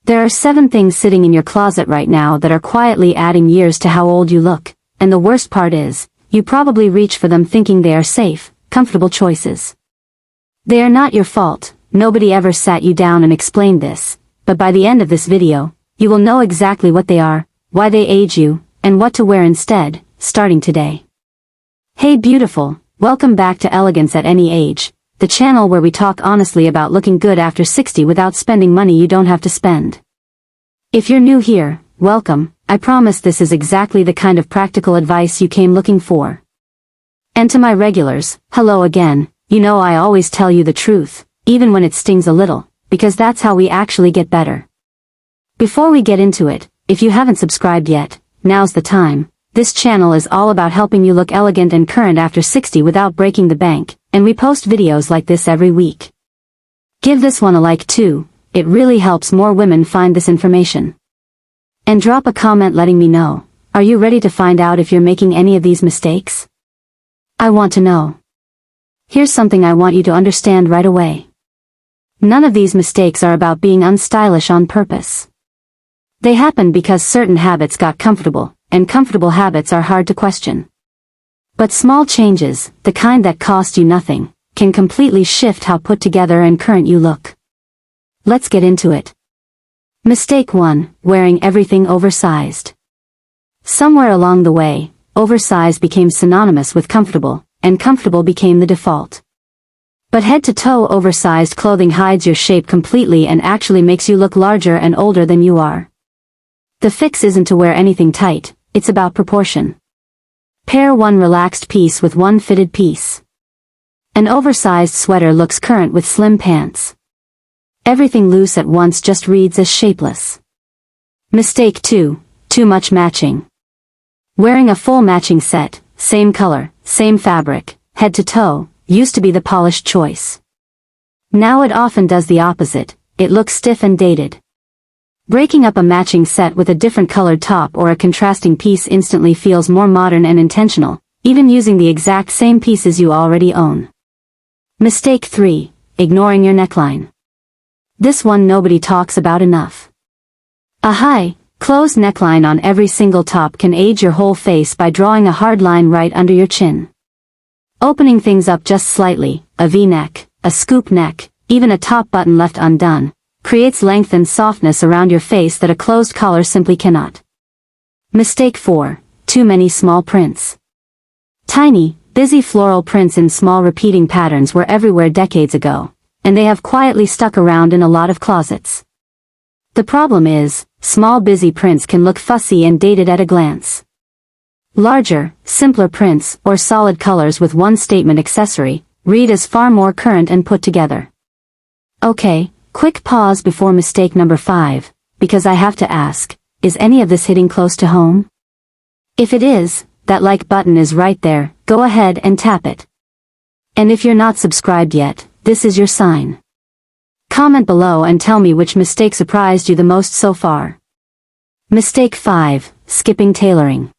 There are 7 things sitting in your closet right now that are quietly adding years to how old you look, and the worst part is, you probably reach for them thinking they are safe, comfortable choices. They are not your fault, nobody ever sat you down and explained this, but by the end of this video, you will know exactly what they are, why they age you, and what to wear instead, starting today. Hey beautiful, welcome back to Elegance at Any Age, the channel where we talk honestly about looking good after 60 without spending money you don't have to spend. If you're new here, welcome, I promise this is exactly the kind of practical advice you came looking for. And to my regulars, hello again, you know I always tell you the truth, even when it stings a little, because that's how we actually get better. Before we get into it, if you haven't subscribed yet, now's the time. This channel is all about helping you look elegant and current after 60 without breaking the bank, and we post videos like this every week. Give this one a like too, it really helps more women find this information. And drop a comment letting me know, are you ready to find out if you're making any of these mistakes? I want to know. Here's something I want you to understand right away. None of these mistakes are about being unstylish on purpose. They happen because certain habits got comfortable, and comfortable habits are hard to question. But small changes, the kind that cost you nothing, can completely shift how put together and current you look. Let's get into it. Mistake 1, wearing everything oversized. Somewhere along the way, oversized became synonymous with comfortable, and comfortable became the default. But head-to-toe oversized clothing hides your shape completely and actually makes you look larger and older than you are. The fix isn't to wear anything tight, it's about proportion. Pair one relaxed piece with one fitted piece. An oversized sweater looks current with slim pants. Everything loose at once just reads as shapeless. Mistake 2, too much matching. Wearing a full matching set, same color, same fabric, head to toe, used to be the polished choice. Now it often does the opposite, it looks stiff and dated. Breaking up a matching set with a different colored top or a contrasting piece instantly feels more modern and intentional, even using the exact same pieces you already own. Mistake 3, ignoring your neckline. This one nobody talks about enough. A high, closed neckline on every single top can age your whole face by drawing a hard line right under your chin. Opening things up just slightly, a V-neck, a scoop neck, even a top button left undone, creates length and softness around your face that a closed collar simply cannot. Mistake 4, too many small prints. Tiny, busy floral prints in small repeating patterns were everywhere decades ago, and they have quietly stuck around in a lot of closets. The problem is, small busy prints can look fussy and dated at a glance. Larger, simpler prints, or solid colors with one statement accessory, read as far more current and put together. Okay. Quick pause before mistake number 5, because I have to ask, is any of this hitting close to home? If it is, that like button is right there, go ahead and tap it. And if you're not subscribed yet, this is your sign. Comment below and tell me which mistake surprised you the most so far. Mistake 5, skipping tailoring.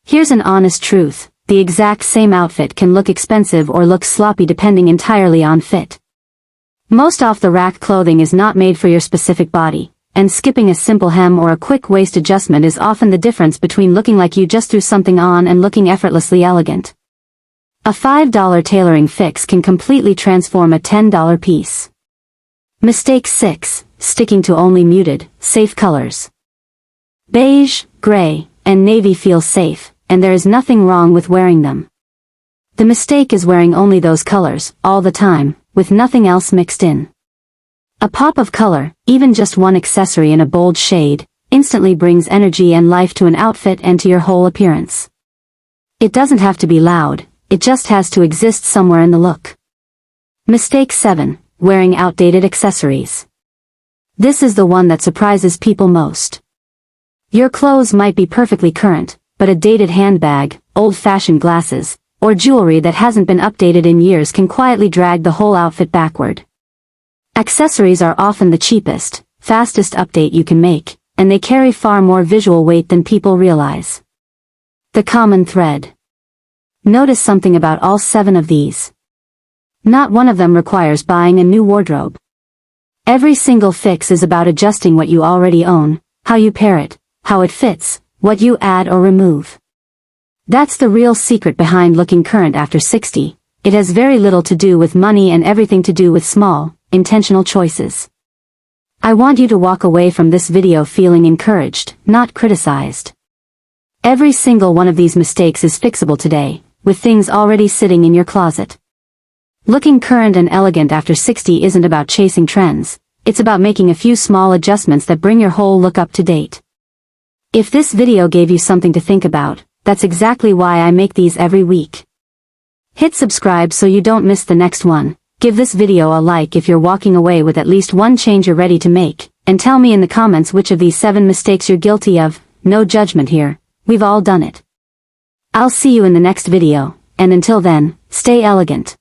Here's an honest truth, the exact same outfit can look expensive or look sloppy depending entirely on fit. Most off-the-rack clothing is not made for your specific body, and skipping a simple hem or a quick waist adjustment is often the difference between looking like you just threw something on and looking effortlessly elegant. A $5 tailoring fix can completely transform a $10 piece. Mistake 6, sticking to only muted, safe colors. Beige, gray, and navy feel safe, and there is nothing wrong with wearing them. The mistake is wearing only those colors, all the time, with nothing else mixed in. A pop of color, even just one accessory in a bold shade, instantly brings energy and life to an outfit and to your whole appearance. It doesn't have to be loud, it just has to exist somewhere in the look. Mistake 7, wearing outdated accessories. This is the one that surprises people most. Your clothes might be perfectly current, but a dated handbag, old-fashioned glasses, or jewelry that hasn't been updated in years can quietly drag the whole outfit backward. Accessories are often the cheapest, fastest update you can make, and they carry far more visual weight than people realize. The common thread. Notice something about all 7 of these. Not one of them requires buying a new wardrobe. Every single fix is about adjusting what you already own, how you pair it, how it fits, what you add or remove. That's the real secret behind looking current after 60. It has very little to do with money and everything to do with small, intentional choices. I want you to walk away from this video feeling encouraged, not criticized. Every single one of these mistakes is fixable today, with things already sitting in your closet. Looking current and elegant after 60 isn't about chasing trends, it's about making a few small adjustments that bring your whole look up to date. If this video gave you something to think about, that's exactly why I make these every week. Hit subscribe so you don't miss the next one, give this video a like if you're walking away with at least one change you're ready to make, and tell me in the comments which of these 7 mistakes you're guilty of. No judgment here, we've all done it. I'll see you in the next video, and until then, stay elegant.